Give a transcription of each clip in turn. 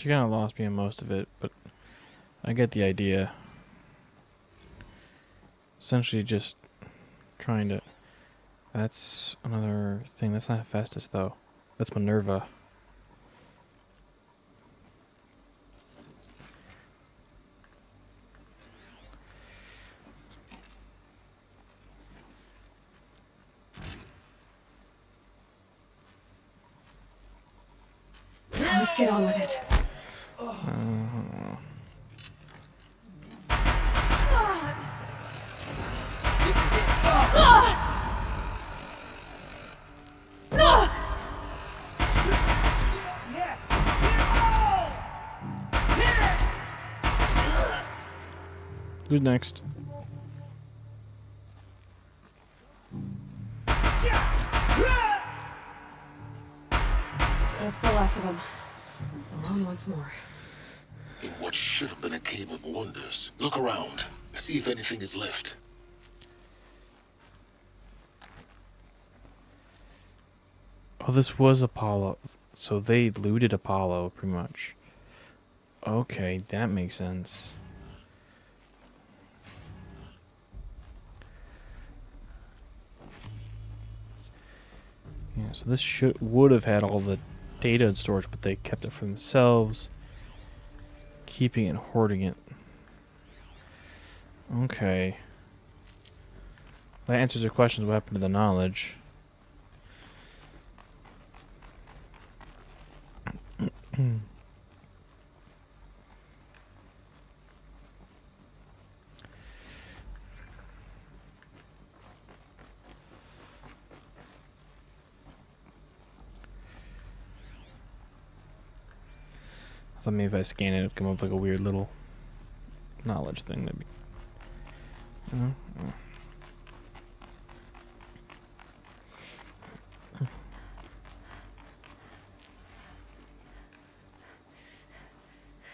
She kind of lost me in most of it, but I get the idea. Essentially just trying to... That's another thing. That's not Hephaestus, though. That's Minerva. Let's get on with it. Who's next? That's the last of them. On once more. In what should have been a cave of wonders. Look around. See if anything is left. Oh, this was Apollo. So they looted Apollo, pretty much. Okay, that makes sense. Yeah, so this would have had all the data and storage, but they kept it for themselves, keeping it and hoarding it. Okay. That answers your questions. What happened to the knowledge? I thought maybe if I scan it, it'd come up like a weird little knowledge thing. That'd be.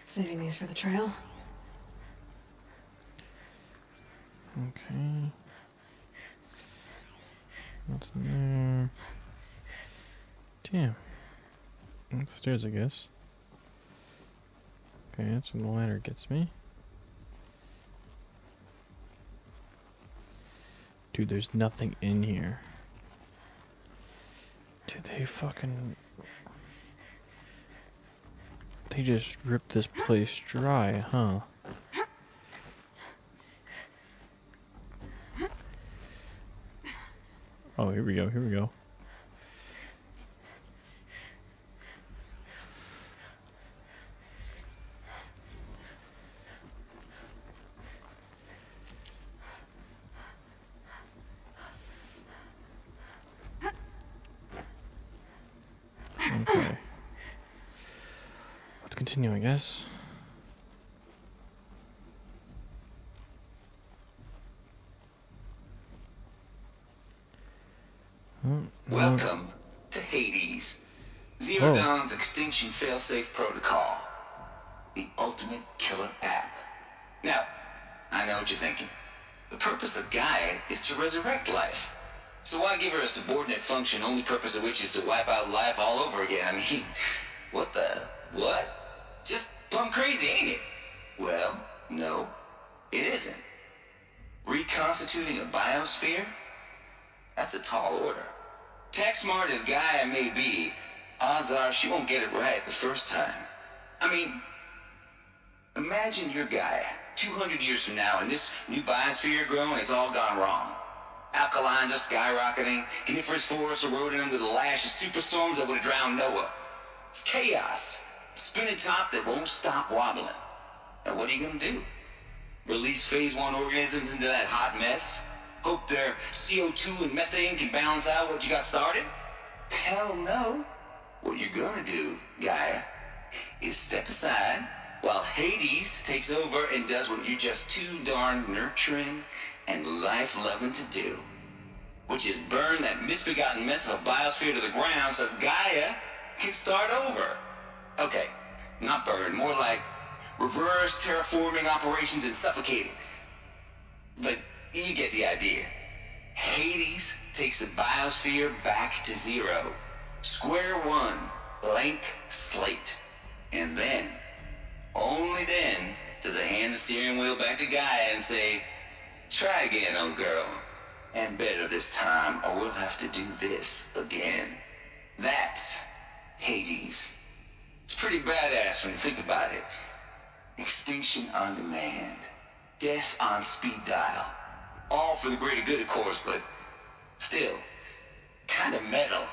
Saving these for the trail. Okay. What's in there? Damn. Upstairs, I guess. Okay, that's when the ladder gets me. Dude, there's nothing in here. Dude, they just ripped this place dry, huh? Oh, here we go, here we go. Okay. Let's continue, I guess. Welcome to Hades. Zero Dawn's Extinction Failsafe Protocol. The ultimate killer app. Now, I know what you're thinking. The purpose of Gaia is to resurrect life. So why give her a subordinate function, only purpose of which is to wipe out life all over again? I mean, what? Just plumb crazy, ain't it? Well, no, it isn't. Reconstituting a biosphere? That's a tall order. Tech smart as Gaia may be, odds are she won't get it right the first time. I mean, imagine you're Gaia, 200 years from now, and this new biosphere growing, it's all gone wrong. Alkalines are skyrocketing, coniferous forests eroding under the lash of superstorms that would have drowned Noah. It's chaos, a spinning top that won't stop wobbling. Now what are you gonna do? Release phase 1 organisms into that hot mess? Hope their CO2 and methane can balance out what you got started? Hell no. What you're gonna do, Gaia, is step aside while Hades takes over and does what you're just too darn nurturing and life-loving to do, which is burn that misbegotten mess of a biosphere to the ground so Gaia can start over. Okay, not burn, more like reverse terraforming operations and suffocating. But you get the idea. Hades takes the biosphere back to zero. Square one, blank slate. And then, only then, does it hand the steering wheel back to Gaia and say, try again, old girl. And better this time, or we'll have to do this again. That's Hades. It's pretty badass when you think about it. Extinction on demand. Death on speed dial. All for the greater good, of course, but still, kind of metal.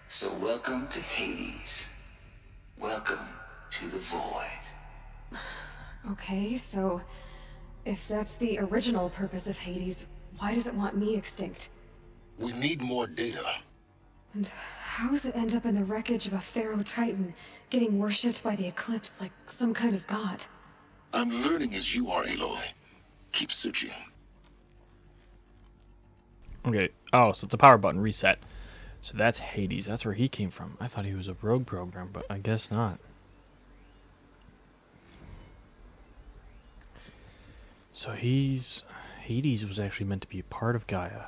So welcome to Hades. Welcome to the void. Okay, so if that's the original purpose of Hades, why does it want me extinct? We need more data. And how does it end up in the wreckage of a Pharaoh Titan, getting worshipped by the Eclipse like some kind of god? I'm learning as you are, Aloy. Keep searching. Okay. Oh, so it's a power button reset. So that's Hades. That's where he came from. I thought he was a rogue program, but I guess not. So Hades was actually meant to be a part of Gaia.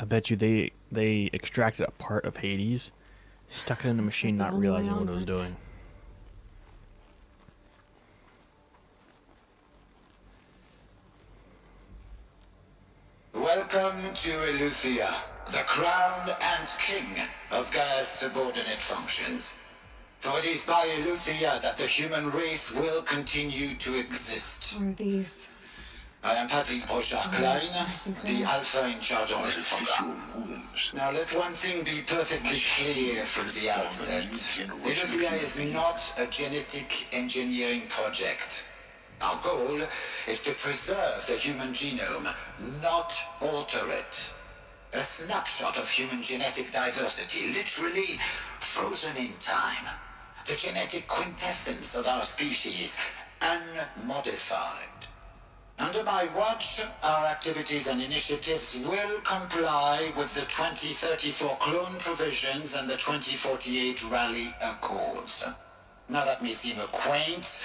I bet you they extracted a part of Hades, stuck it in the machine, like the not only way realizing what it was onwards. doing. Welcome to Eleuthia, the crown and king of Gaia's subordinate functions. For it is by Eleuthia that the human race will continue to exist. Or these... I am Patrick Brochard-Klein, the Alpha in charge of this Artificial program. wombs. Now let one thing be perfectly clear from the outset. Eleuthia is not a genetic engineering project. Our goal is to preserve the human genome, not alter it. A snapshot of human genetic diversity, literally frozen in time. The genetic quintessence of our species, unmodified. Under my watch, our activities and initiatives will comply with the 2034 clone provisions and the 2048 Rally Accords. Now that may seem a quaint,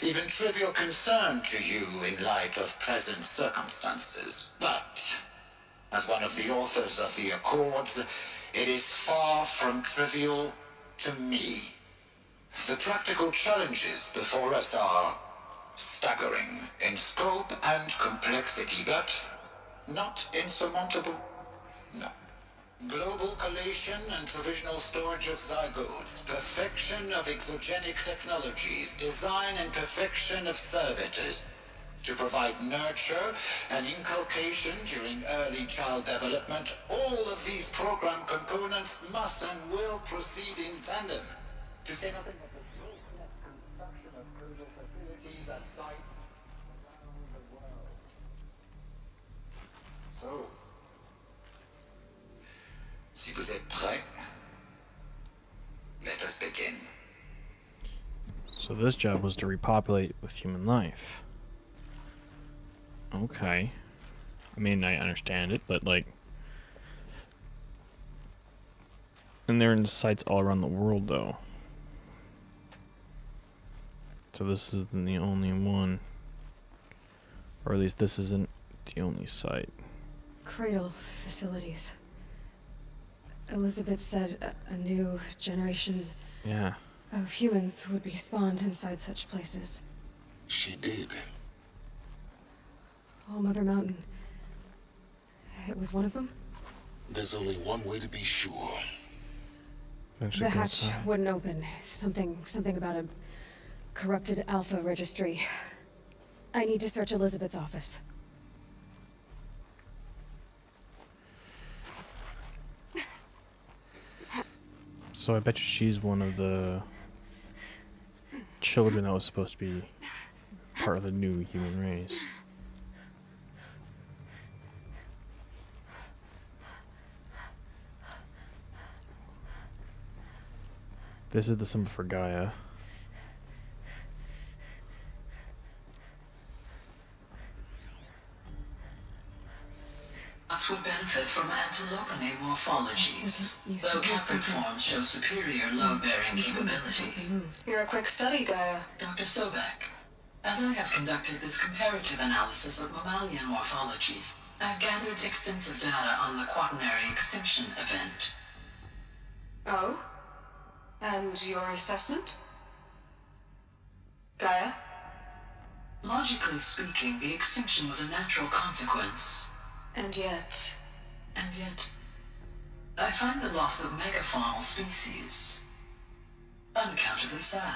even trivial concern to you in light of present circumstances, but as one of the authors of the Accords, it is far from trivial to me. The practical challenges before us are staggering in scope and complexity, but not insurmountable. No. Global collation and provisional storage of zygotes, perfection of exogenic technologies, design and perfection of servitors, to provide nurture and inculcation during early child development. All of these program components must and will proceed in tandem. To say nothing of the gross-net construction of crucial facilities at site around the world. So, si vous êtes prêts, let us begin. So this job was to repopulate with human life. Okay. I mean, I understand it, but like... And they're in sites all around the world, though. So this isn't the only one. Or at least this isn't the only site. cradle facilities. Elizabeth said a new generation Yeah. of humans would be spawned inside such places. She did. All Mother Mountain. It was one of them? There's only one way to be sure. Eventually The go hatch outside. wouldn't open. Something about a corrupted Alpha registry. I need to search Elizabeth's office. So I bet you she's one of the children that was supposed to be part of the new human race. This is the symbol for Gaia. Lots would benefit from antilopinate morphologies, You though said Capric something. forms show superior load-bearing capability. Something moved. You're a quick study, Gaia. Dr. Sobek, as I have conducted this comparative analysis of mammalian morphologies, I've gathered extensive data on the quaternary extinction event. Oh? And your assessment? Gaia? Logically speaking, the extinction was a natural consequence. And yet... And yet, I find the loss of megafaunal species unaccountably sad.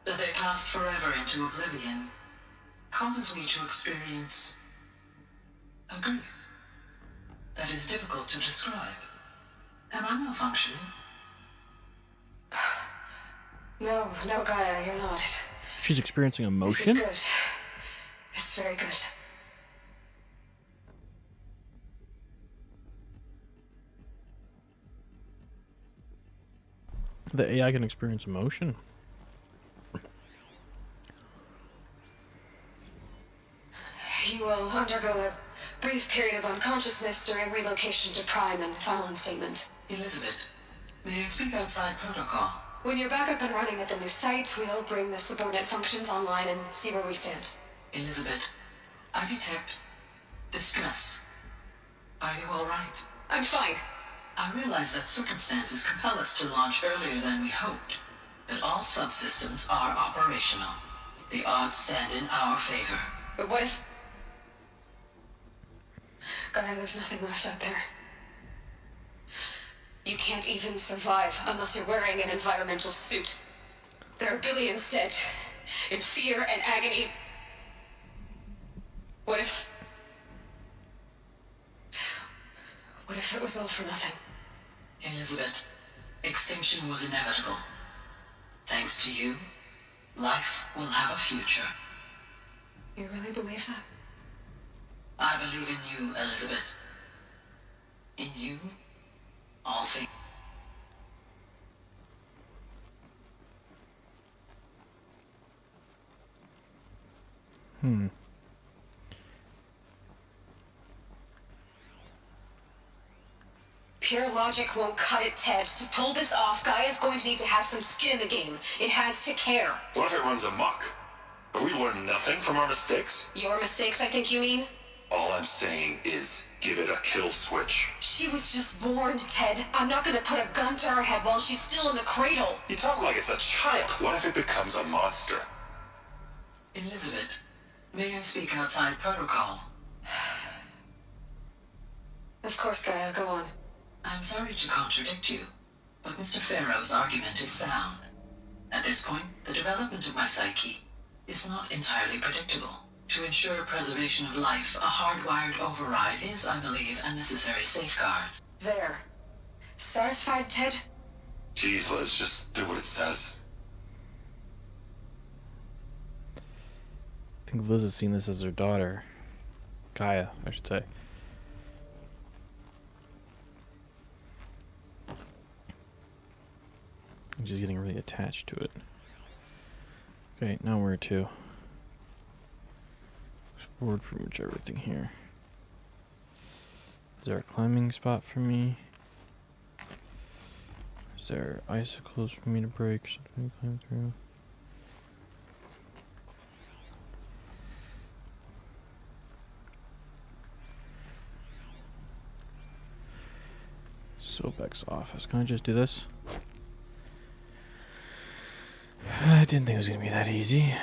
That they passed forever into oblivion causes me to experience a grief that is difficult to describe. Am I malfunctioning? No, Gaia, you're not. She's experiencing This emotion? is good. It's very good. The AI can experience emotion? You will undergo a brief period of unconsciousness during relocation to Prime and final instatement. Elizabeth, may I speak outside protocol? When you're back up and running at the new site, we'll bring the subordinate functions online and see where we stand. Elizabeth, I detect distress. Are you all right? I'm fine. I realize that circumstances compel us to launch earlier than we hoped, but all subsystems are operational. The odds stand in our favor. But what if... Gaia, there's nothing left out there. You can't even survive unless you're wearing an environmental suit. There are billions dead, in fear and agony. What if it was all for nothing? Elizabeth, extinction was inevitable. Thanks to you, life will have a future. You really believe that? I believe in you, Elizabeth. In you, all things. Pure logic won't cut it, Ted. To pull this off, Gaia's going to need to have some skin in the game. It has to care. What if it runs amok? Have we learned nothing from our mistakes? Your mistakes, I think you mean? All I'm saying is, give it a kill switch. She was just born, Ted. I'm not gonna put a gun to her head while she's still in the cradle. You talk like it's a child. What if it becomes a monster? Elizabeth, may I speak outside protocol? Of course, Gaia, go on. I'm sorry to contradict you, but Mr. Farrow's argument is sound. At this point, the development of my psyche is not entirely predictable. To ensure preservation of life, a hardwired override is, I believe, a necessary safeguard. There. Satisfied, Ted? Jeez, Liz, just do what it says. I think Liz has seen this as her daughter. Gaia, I should say. I'm just getting really attached to it. Okay, now where to? Explored pretty much everything here. Is there a climbing spot for me? Is there icicles for me to break or something to climb through? Sobek's office. Can I just do this? I didn't think it was going to be that easy.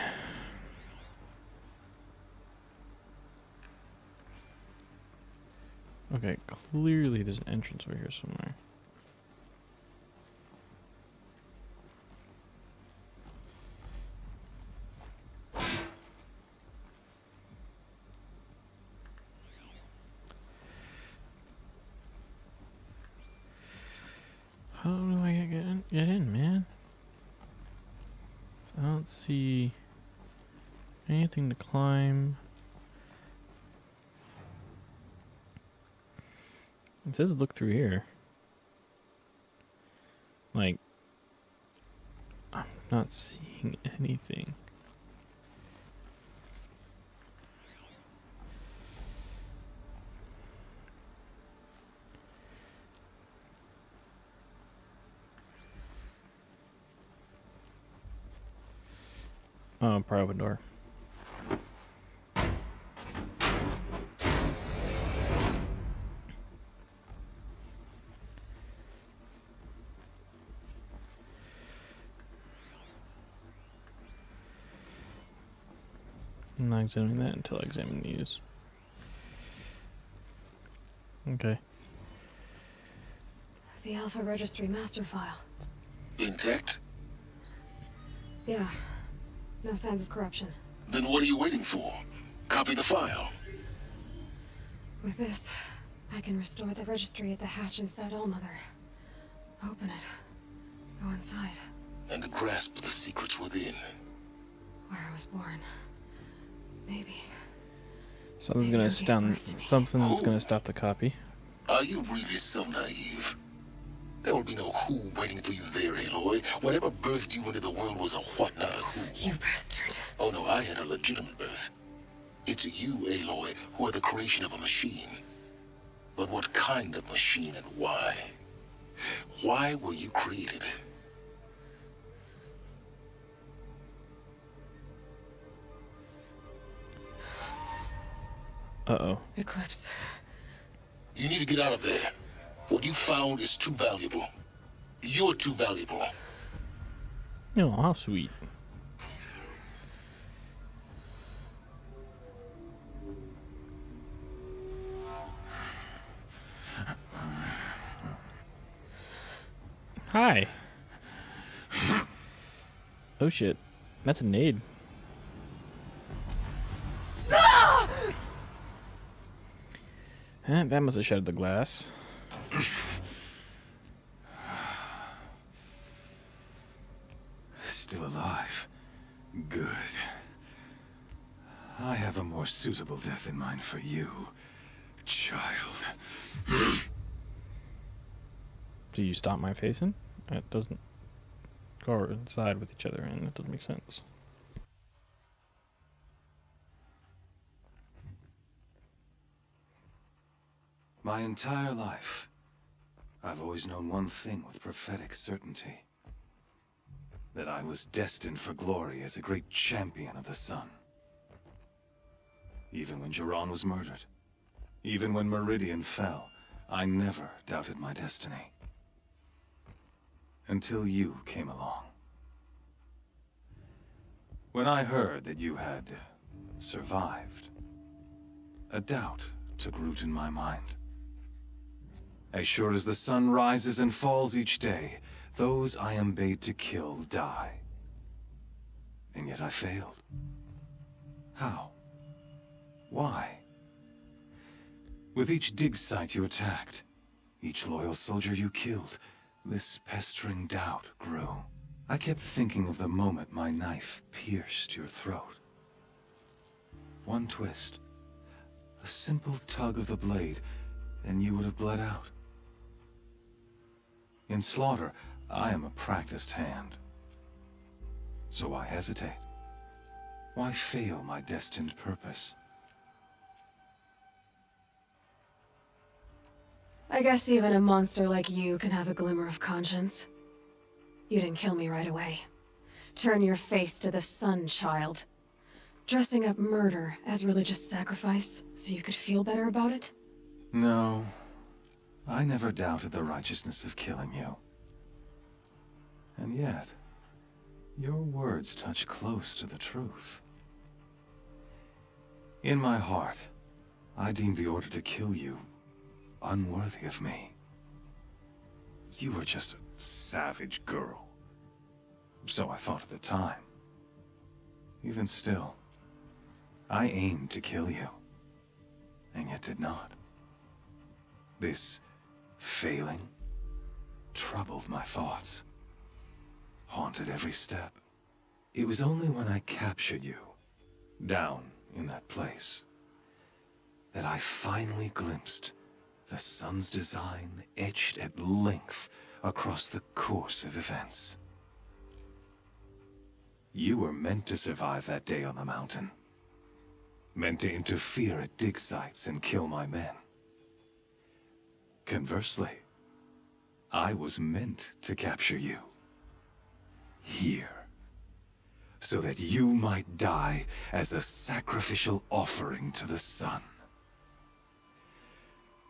Okay, clearly there's an entrance over here somewhere. How do I get in, man? I don't see anything to climb. It says look through here. Like, I'm not seeing anything. Oh, probably open door. I'm not examining that until I examine these. Okay. The Alpha Registry master file. Intact? Yeah. No signs of corruption. Then what are you waiting for? Copy the file. With this, I can restore the registry at the hatch inside Allmother. Open it. Go inside. And grasp the secrets within. Where I was born. Maybe. Something's Maybe gonna it'll give birth to me. something's gonna stop the copy. Are you really so naive? There will be no who waiting for you there, Aloy. Whatever birthed you into the world was a what, not a who. You bastard. Oh no, I had a legitimate birth. It's you, Aloy, who are the creation of a machine. But what kind of machine and why? Why were you created? Uh-oh. Eclipse. You need to get out of there. What you found is too valuable. You're too valuable. Oh, how sweet. Hi. Oh shit. That's a nade. That must have shattered the glass. Still alive. Good. I have a more suitable death in mind for you, child. Do you stop my facing? It doesn't coincide with each other, and it doesn't make sense. My entire life, I've always known one thing with prophetic certainty. That I was destined for glory as a great champion of the sun. Even when Jiran was murdered, even when Meridian fell, I never doubted my destiny. Until you came along. When I heard that you had survived, a doubt took root in my mind. As sure as the sun rises and falls each day, those I am bade to kill die. And yet I failed. How? Why? With each dig site you attacked, each loyal soldier you killed, this pestering doubt grew. I kept thinking of the moment my knife pierced your throat. One twist, a simple tug of the blade, and you would have bled out. In slaughter, I am a practiced hand. So why hesitate? Why fail my destined purpose? I guess even a monster like you can have a glimmer of conscience. You didn't kill me right away. Turn your face to the sun, child. Dressing up murder as religious sacrifice so you could feel better about it? No, I never doubted the righteousness of killing you. And yet, your words touch close to the truth. In my heart, I deemed the order to kill you unworthy of me. You were just a savage girl. So I thought at the time. Even still, I aimed to kill you, and yet did not. This failing troubled my thoughts, haunted every step. It was only when I captured you, down in that place, that I finally glimpsed the sun's design etched at length across the course of events. You were meant to survive that day on the mountain. Meant to interfere at dig sites and kill my men. Conversely, I was meant to capture you. Here. So that you might die as a sacrificial offering to the sun.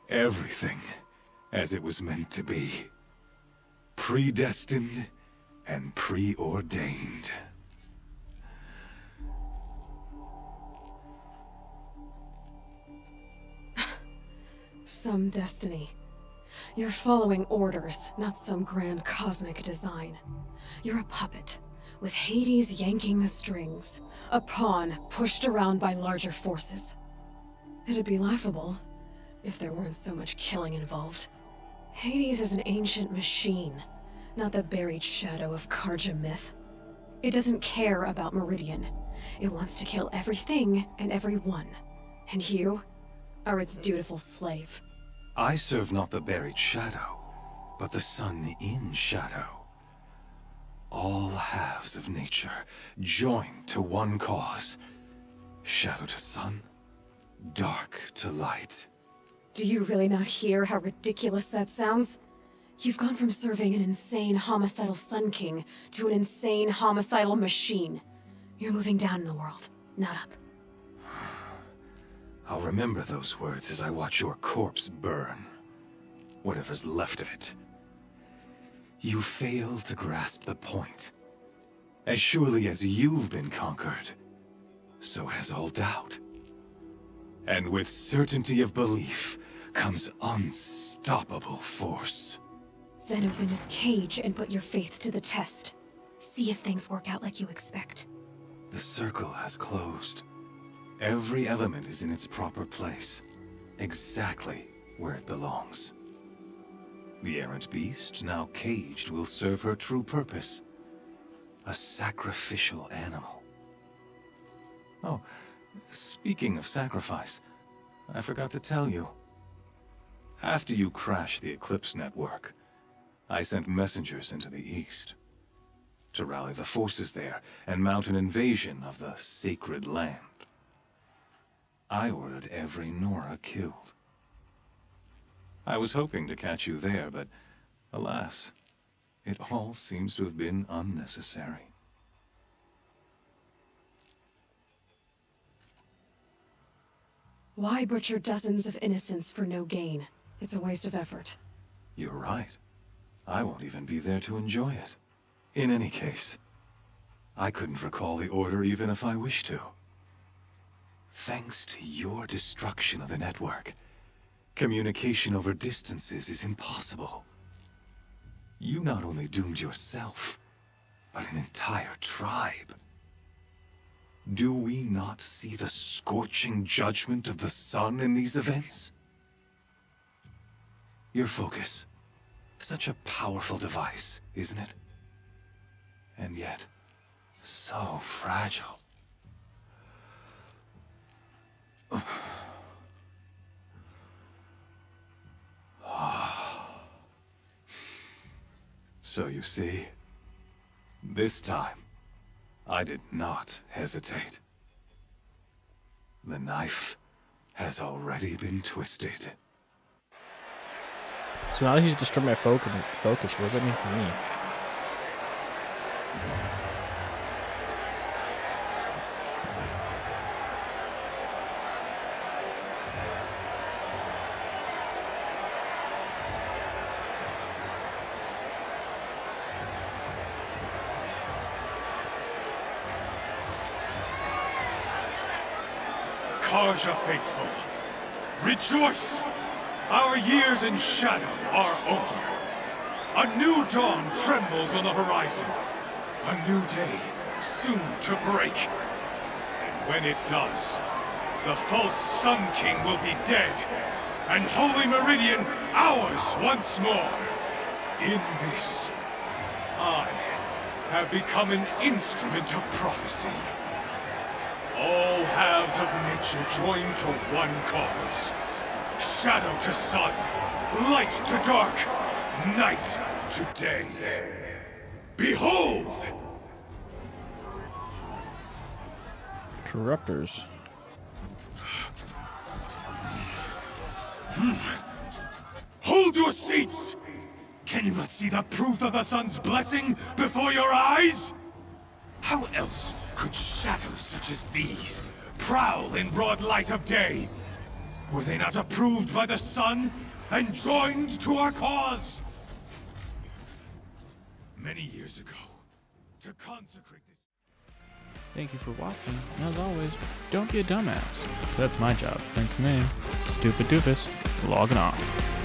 Everything as it was meant to be. Predestined and preordained. Some destiny. You're following orders, not some grand cosmic design. You're a puppet, with Hades yanking the strings. A pawn pushed around by larger forces. It'd be laughable if there weren't so much killing involved. Hades is an ancient machine, not the buried shadow of Karja myth. It doesn't care about Meridian. It wants to kill everything and everyone. And you are its dutiful slave. I serve not the buried shadow, but the sun in shadow. All halves of nature joined to one cause. Shadow to sun, dark to light. Do you really not hear how ridiculous that sounds? You've gone from serving an insane homicidal Sun King to an insane homicidal machine. You're moving down in the world, not up. I'll remember those words as I watch your corpse burn. Whatever's left of it. You fail to grasp the point. As surely as you've been conquered, so has all doubt. And with certainty of belief comes unstoppable force. Then open this cage and put your faith to the test. See if things work out like you expect. The circle has closed. Every element is in its proper place, exactly where it belongs. The errant beast, now caged, will serve her true purpose. A sacrificial animal. Oh, speaking of sacrifice, I forgot to tell you. After you crashed the Eclipse network, I sent messengers into the east to rally the forces there and mount an invasion of the sacred land. I ordered every Nora killed. I was hoping to catch you there, but alas, it all seems to have been unnecessary. Why butcher dozens of innocents for no gain? It's a waste of effort. You're right. I won't even be there to enjoy it. In any case, I couldn't recall the order even if I wished to. Thanks to your destruction of the network, communication over distances is impossible. You not only doomed yourself, but an entire tribe. Do we not see the scorching judgment of the sun in these events? Your focus. Such a powerful device, isn't it? And yet, so fragile. So you see, this time, I did not hesitate. The knife has already been twisted. So now that he's destroyed my focus, what does that mean for me? Karja faithful, rejoice! Our years in shadow are over. A new dawn trembles on the horizon. A new day soon to break. And when it does, the false Sun King will be dead, and Holy Meridian ours once more. In this, I have become an instrument of prophecy. All halves of nature join to one cause. Shadow to sun, light to dark, night to day. Behold! Interrupters. Hold your seats! Can you not see the proof of the sun's blessing before your eyes? How else could shadows such as these prowl in broad light of day? Were they not approved by the sun and joined to our cause? Many years ago, to consecrate this... Thank you for watching, and as always, don't be a dumbass. That's my job. Hence the name, Stupid Doofus, logging off.